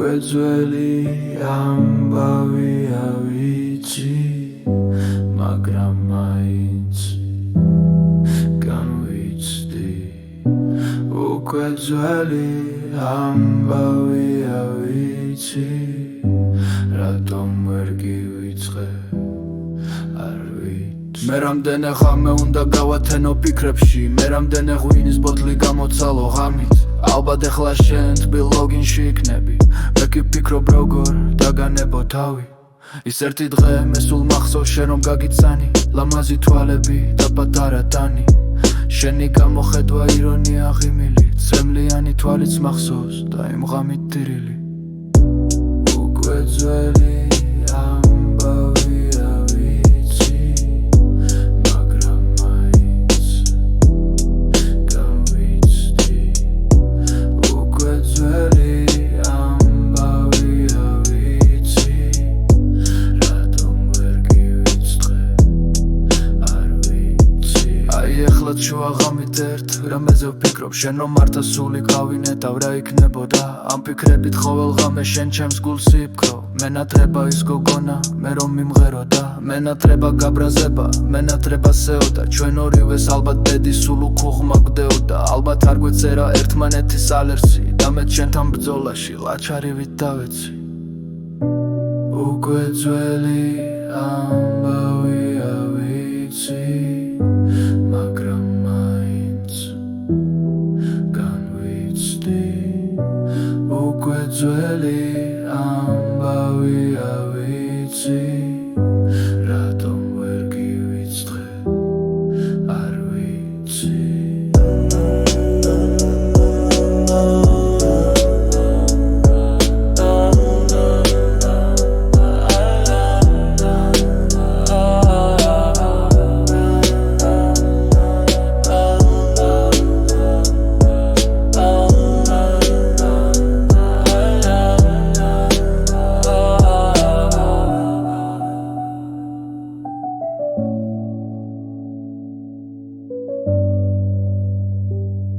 უკვე ძველი ამბავია ვიცი, მაგრამ მაინც განვიცდი. უკვე ძველი ამბავია ვიცი, რატომ ვერ გივიწყე არ ვიცი. მე რამდენი ხანმე უნდა გავათენო ფიქრებში, მე რამდენი ღვინის ბოთლი გამოცალო ღამით, ალბათ ეხლა შენ თბილ ლოგინში იქნები, მე კი ვფიქრობ როგორ დაგანებო თავი. ის ერთი დღე მე სულ მახსოვს შენ რომ გაგიცანი, ლამაზი თვალები და პატარა ტანი, შენი გამოხედვა ირონია ღიმილი, წრემლიანი თვალიც მახსოვს და იმ ღამით ტირილი. უკვე ძველი ამბავია ვიცი, მაგრამ მაინც განვიცდი. უკვე ძველი ამბავია ვიცი, რატომ ვერ გივიწყე არ ვიცი. აი ეხლა შუა ღამით ერთ რამეზე ვფიქრობ, შენ რომ მართა სული გავინეტავ რა იქნებოდა, ამ ფიქრებით ყოველ ღამე შენ ჩემს გულს იფქრო. მენატრება ის გოგონა, მე რომ მიმღეროდა, მენატრება გაბრაზება, მენატრება სეოდა, ჩვენ ორივეს ალბათ ბედი სულ უქუღმა გვდეოდა, ალბათ არ გვეწერა ერთმანეთის ალერსი და მე ჩვენთან ბრძოლაში ლაჩარივით დავეცი. უკვე ძველი ამბავია ვიცი, მაგრამ მაინც განვიცდი. უკვე ძველი ამბავია